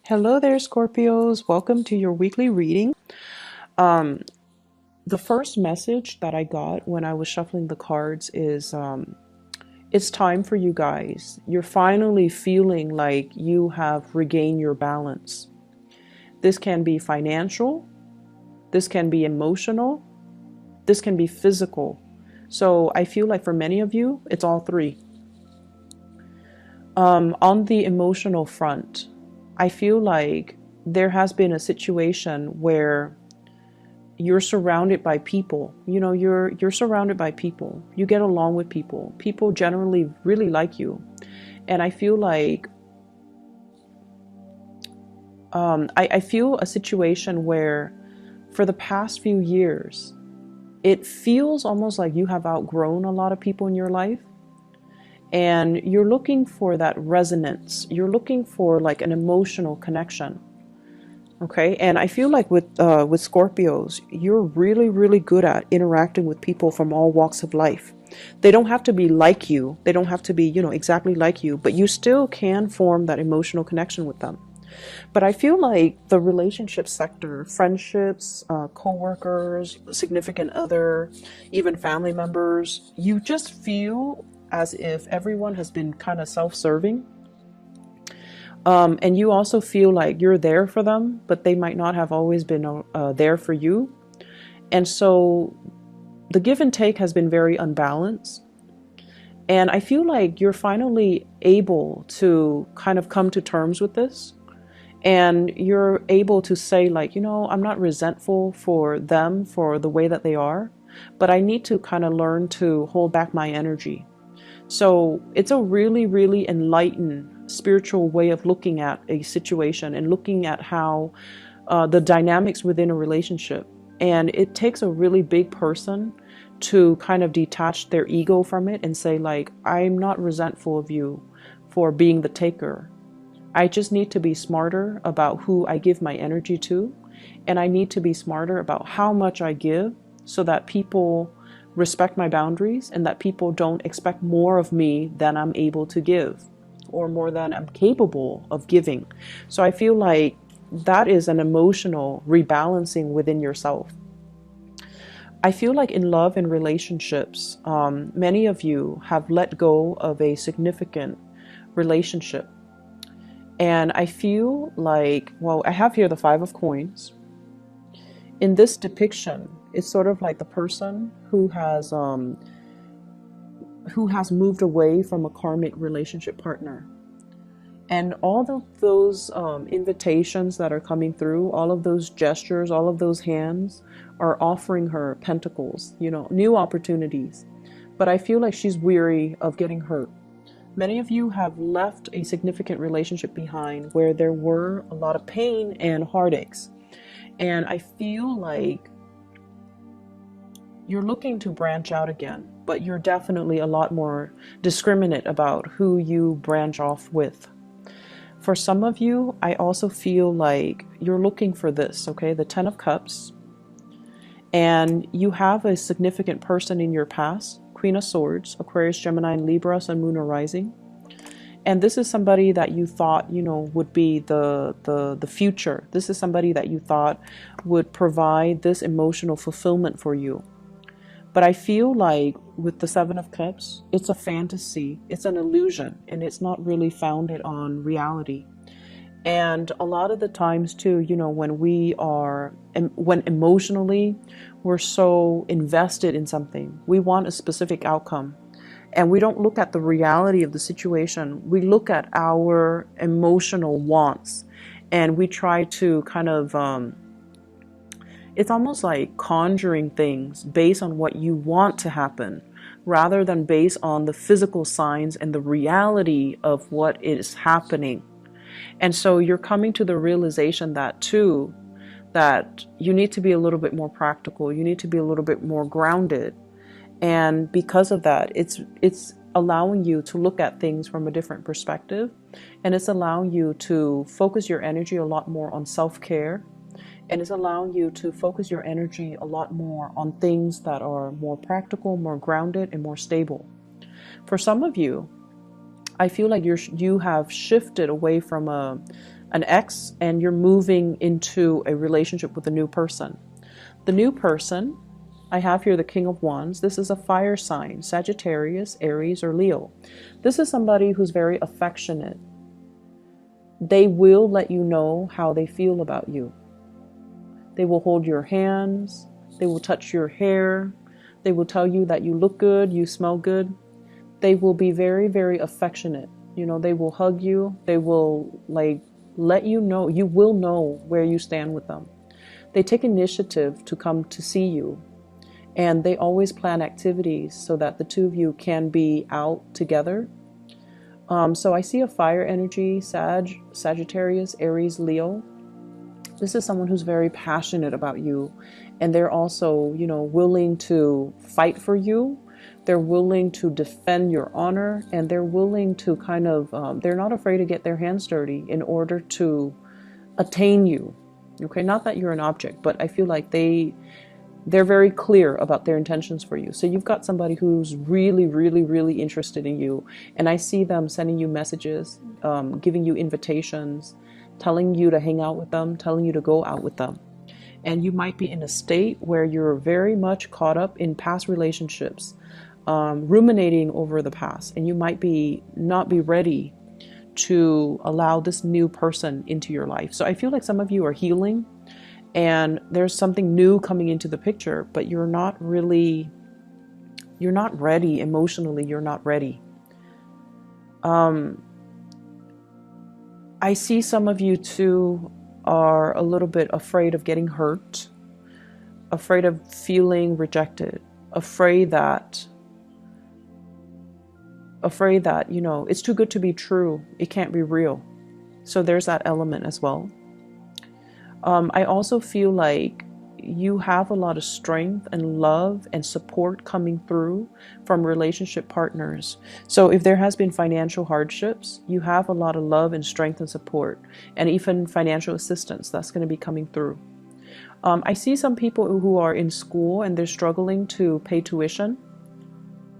Hello there, Scorpios. Welcome to your weekly reading. Um, the first message that I got when I was shuffling the cards is it's time for you guys. You're finally feeling like you have regained your balance. This can be financial, this can be emotional, this can be physical. So I feel like for many of you, it's all three. On the emotional front, I feel like there has been a situation where you're surrounded by people. You know, you're surrounded by people. You get along with people. People generally really like you. And I feel like I feel a situation where for the past few years, it feels almost like you have outgrown a lot of people in your life. And you're looking for that resonance. You're looking for like an emotional connection. Okay, and I feel like with Scorpios, you're really, really good at interacting with people from all walks of life. They don't have to be like you. They don't have to be, exactly like you, but you still can form that emotional connection with them. But I feel like the relationship sector, friendships, co-workers, significant other, even family members, you just feel as if everyone has been kind of self-serving. And you also feel like you're there for them, but they might not have always been there for you. And so the give and take has been very unbalanced. And I feel like you're finally able to kind of come to terms with this. And you're able to say like, I'm not resentful for them for the way that they are, but I need to kind of learn to hold back my energy. So it's a really, really enlightened spiritual way of looking at a situation and looking at how the dynamics within a relationship. And it takes a really big person to kind of detach their ego from it and say like, I'm not resentful of you for being the taker. I just need to be smarter about who I give my energy to. And I need to be smarter about how much I give so that people respect my boundaries and that people don't expect more of me than I'm able to give or more than I'm capable of giving. So I feel like that is an emotional rebalancing within yourself. I feel like in love and relationships, many of you have let go of a significant relationship. And I feel like, well, I have here the Five of Coins. In this depiction, it's sort of like the person who has moved away from a karmic relationship partner. And all of those invitations that are coming through, all of those gestures, all of those hands are offering her pentacles, new opportunities. But I feel like she's weary of getting hurt. Many of you have left a significant relationship behind where there were a lot of pain and heartaches. And I feel like you're looking to branch out again, but you're definitely a lot more discriminate about who you branch off with. For some of you, I also feel like you're looking for this, okay? The Ten of Cups. And you have a significant person in your past, Queen of Swords, Aquarius, Gemini, and Libra, Sun, Moon, or Rising. And this is somebody that you thought, would be the future. This is somebody that you thought would provide this emotional fulfillment for you. But I feel like with the Seven of Cups, it's a fantasy, it's an illusion, and it's not really founded on reality. And a lot of the times too, when emotionally we're so invested in something, we want a specific outcome. And we don't look at the reality of the situation. We look at our emotional wants and we try to kind of, it's almost like conjuring things based on what you want to happen rather than based on the physical signs and the reality of what is happening. And so you're coming to the realization that too, that you need to be a little bit more practical. You need to be a little bit more grounded. And because of that, it's allowing you to look at things from a different perspective. And it's allowing you to focus your energy a lot more on self-care. And it's allowing you to focus your energy a lot more on things that are more practical, more grounded, and more stable. For some of you, I feel like you have shifted away from a an ex, and you're moving into a relationship with a new person. The new person, I have here the King of Wands. This is a fire sign, Sagittarius, Aries, or Leo. This is somebody who's very affectionate. They will let you know how they feel about you. They will hold your hands. They will touch your hair. They will tell you that you look good, you smell good. They will be very, very affectionate. You know, they will hug you. They will like let you know, you will know where you stand with them. They take initiative to come to see you. And they always plan activities so that the two of you can be out together. So I see a fire energy, Sagittarius, Aries, Leo. This is someone who's very passionate about you. And they're also, you know, willing to fight for you. They're willing to defend your honor. And they're willing to kind of, they're not afraid to get their hands dirty in order to attain you. Okay, not that you're an object, but I feel like they're very clear about their intentions for you. So you've got somebody who's really, really, really interested in you. And I see them sending you messages, giving you invitations, telling you to hang out with them, telling you to go out with them. And you might be in a state where you're very much caught up in past relationships, ruminating over the past. And you might not be ready to allow this new person into your life. So I feel like some of you are healing. And there's something new coming into the picture, but you're not ready emotionally. You're not ready. I see some of you too are a little bit afraid of getting hurt, afraid of feeling rejected, afraid that, you know, it's too good to be true. It can't be real. So there's that element as well. I also feel like you have a lot of strength and love and support coming through from relationship partners. So if there has been financial hardships, you have a lot of love and strength and support, and even financial assistance that's going to be coming through. I see some people who are in school and they're struggling to pay tuition.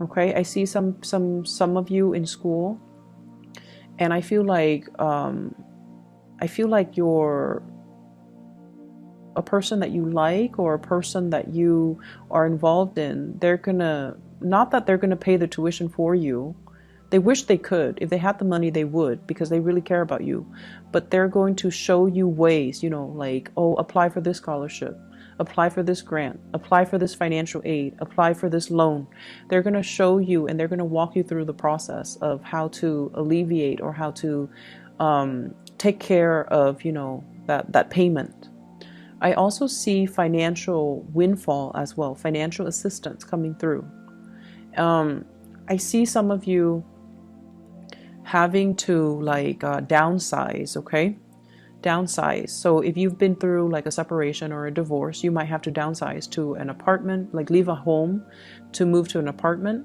Okay, I see some of you in school, and I feel like you're a person that you like, or a person that you are involved in. Not that they're gonna pay the tuition for you. They wish they could. If they had the money, they would, because they really care about you. But they're going to show you ways, you know, like, oh, apply for this scholarship, apply for this grant, apply for this financial aid, apply for this loan. They're going to show you, and they're going to walk you through the process of how to alleviate, or how to take care of, you know, that payment. I also see financial windfall as well, financial assistance coming through. I see some of you having to like downsize, okay? Downsize. So if you've been through like a separation or a divorce, you might have to downsize to an apartment, like leave a home to move to an apartment.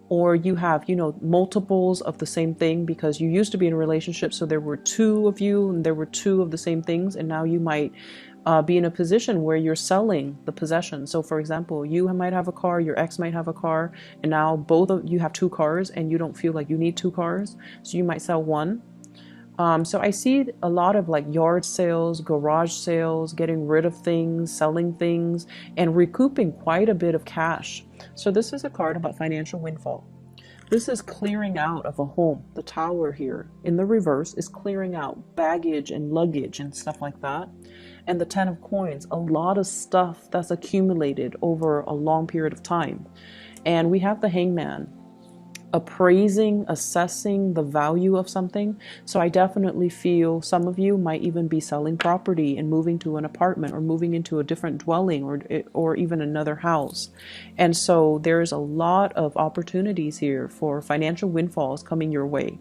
Or you have, you know, multiples of the same thing, because you used to be in a relationship, so there were two of you and there were two of the same things, and now you might be in a position where you're selling the possession. So for example, you might have a car, your ex might have a car, and now both of you have two cars and you don't feel like you need two cars, so you might sell one. So I see a lot of like yard sales, garage sales, getting rid of things, selling things, and recouping quite a bit of cash. So this is a card about financial windfall. This is clearing out of a home. The Tower here in the reverse is clearing out baggage and luggage and stuff like that. And the Ten of Coins, a lot of stuff that's accumulated over a long period of time. And we have the Hangman, appraising, assessing the value of something. So I definitely feel some of you might even be selling property and moving to an apartment, or moving into a different dwelling, or even another house. And so there's a lot of opportunities here for financial windfalls coming your way.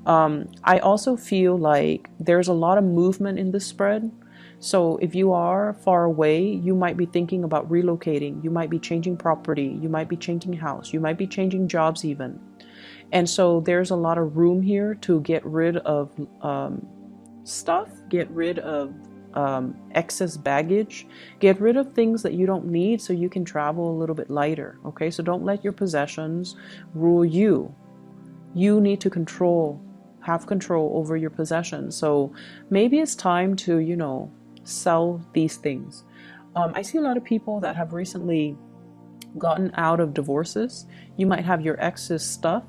I also feel like there's a lot of movement in this spread. So if you are far away, you might be thinking about relocating. You might be changing property. You might be changing house. You might be changing jobs even. And so there's a lot of room here to get rid of stuff, get rid of excess baggage, get rid of things that you don't need, so you can travel a little bit lighter. Okay, so don't let your possessions rule you. You need to control have control over your possessions. So maybe it's time to, you know, sell these things. I see a lot of people that have recently gotten out of divorces. You might have your ex's stuff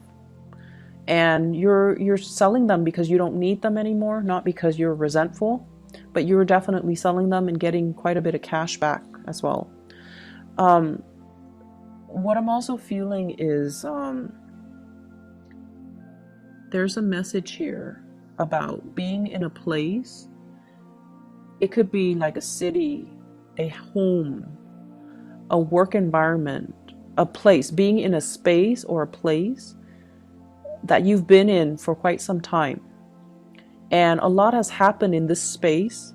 and you're selling them because you don't need them anymore, not because you're resentful, but you're definitely selling them and getting quite a bit of cash back as well. What I'm also feeling is there's a message here about being in a place. It could be like a city, a home, a work environment, a place, being in a space or a place that you've been in for quite some time. And a lot has happened in this space,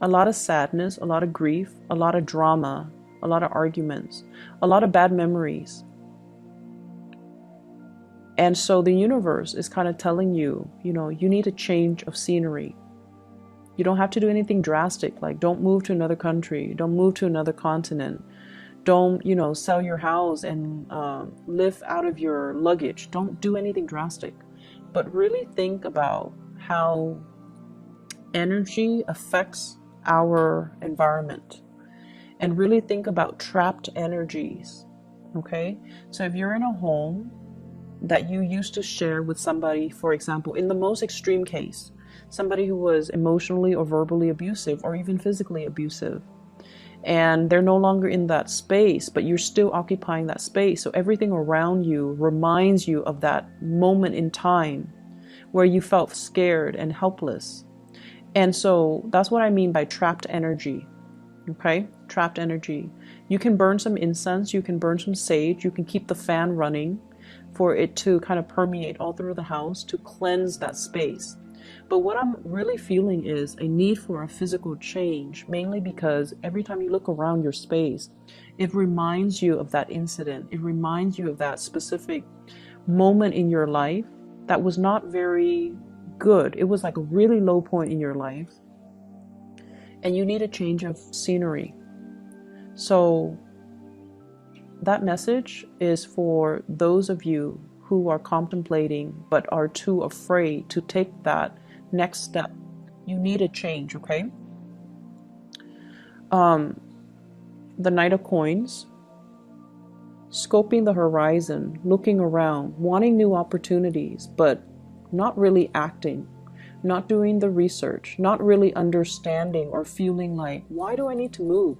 a lot of sadness, a lot of grief, a lot of drama, a lot of arguments, a lot of bad memories. And so the universe is kind of telling you, you know, you need a change of scenery. You don't have to do anything drastic, like don't move to another country, don't move to another continent, don't, you know, sell your house and live out of your luggage. Don't do anything drastic, but really think about how energy affects our environment and really think about trapped energies. Okay, so if you're in a home that you used to share with somebody, for example, in the most extreme case, somebody who was emotionally or verbally abusive or even physically abusive, and they're no longer in that space, but you're still occupying that space. So everything around you reminds you of that moment in time where you felt scared and helpless. And so that's what I mean by trapped energy. Okay, trapped energy. You can burn some incense, you can burn some sage, you can keep the fan running for it to kind of permeate all through the house to cleanse that space. But what I'm really feeling is a need for a physical change, mainly because every time you look around your space, it reminds you of that incident. It reminds you of that specific moment in your life that was not very good. It was like a really low point in your life. And you need a change of scenery. So that message is for those of you who are contemplating but are too afraid to take that next step. You need a change, okay? The Knight of Coins, scoping the horizon, looking around, wanting new opportunities, but not really acting, not doing the research, not really understanding or feeling like, why do I need to move?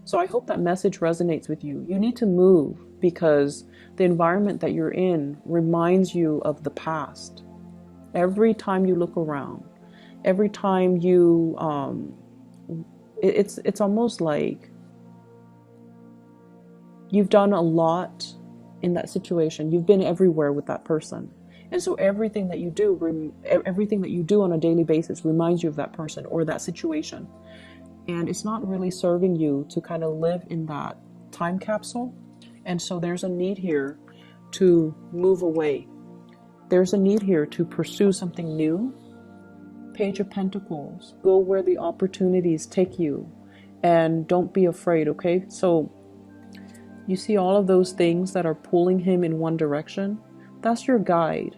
So I hope that message resonates with you. You need to move because the environment that you're in reminds you of the past. Every time you look around, every time you, it's almost like you've done a lot in that situation. You've been everywhere with that person. And so everything that you do on a daily basis reminds you of that person or that situation. And it's not really serving you to kind of live in that time capsule. And so there's a need here to move away. There's a need here to pursue something new. Page of Pentacles. Go where the opportunities take you. And don't be afraid, okay? So you see all of those things that are pulling him in one direction? That's your guide.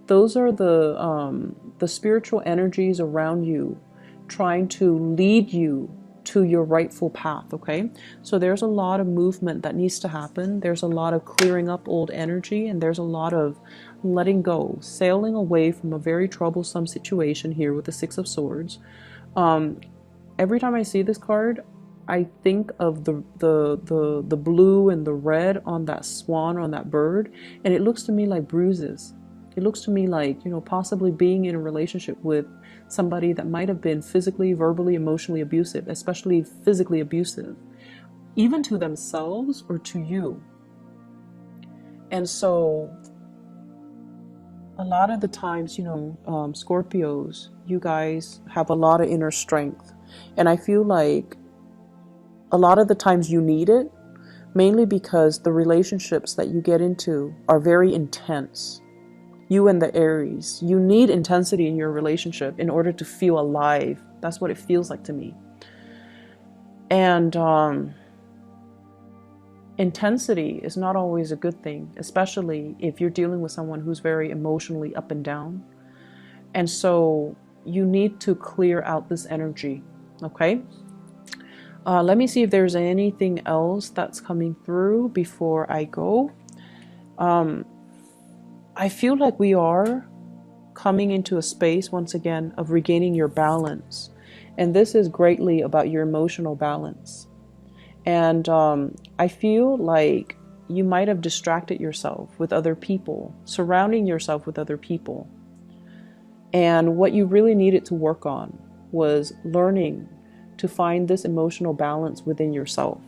Those are the spiritual energies around you trying to lead you to your rightful path, okay? So there's a lot of movement that needs to happen. There's a lot of clearing up old energy, and there's a lot of letting go, sailing away from a very troublesome situation here with the Six of Swords. Every time I see this card, I think of the blue and the red on that swan, on that bird, and it looks to me like bruises. It looks to me like, you know, possibly being in a relationship with somebody that might have been physically, verbally, emotionally abusive, especially physically abusive, even to themselves or to you. And so a lot of the times, you know, Scorpios, you guys have a lot of inner strength. And I feel like a lot of the times you need it, mainly because the relationships that you get into are very intense. You and the Aries, you need intensity in your relationship in order to feel alive. That's what it feels like to me. And intensity is not always a good thing, especially if you're dealing with someone who's very emotionally up and down. And so you need to clear out this energy, okay? Let me see if there's anything else that's coming through before I go. I feel like we are coming into a space, once again, of regaining your balance. And this is greatly about your emotional balance. And I feel like you might have distracted yourself with other people, surrounding yourself with other people. And what you really needed to work on was learning to find this emotional balance within yourself.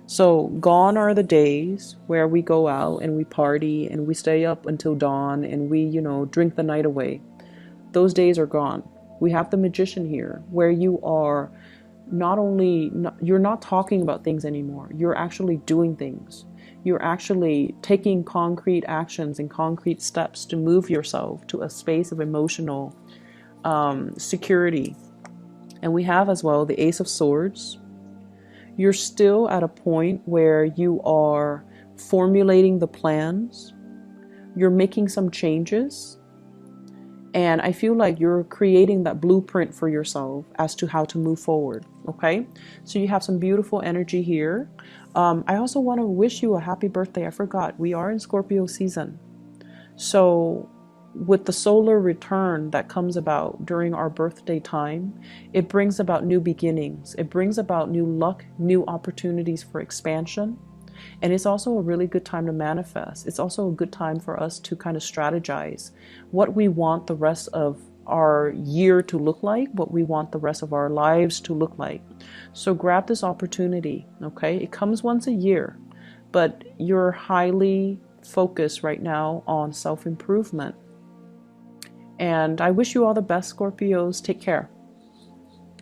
So gone are the days where we go out and we party and we stay up until dawn and we, drink the night away. Those days are gone. We have the magician here where you are you're not talking about things anymore. You're actually doing things. You're actually taking concrete actions and concrete steps to move yourself to a space of emotional security. And we have as well the Ace of Swords. You're still at a point where you are formulating the plans. You're making some changes. And I feel like you're creating that blueprint for yourself as to how to move forward. Okay, so you have some beautiful energy here. I also want to wish you a happy birthday. I forgot, we are in Scorpio season. So with the solar return that comes about during our birthday time, it brings about new beginnings. It brings about new luck, new opportunities for expansion. And it's also a really good time to manifest. It's also a good time for us to kind of strategize what we want the rest of our year to look like, what we want the rest of our lives to look like. So grab this opportunity, okay? It comes once a year, but you're highly focused right now on self-improvement. And I wish you all the best, Scorpios. Take care.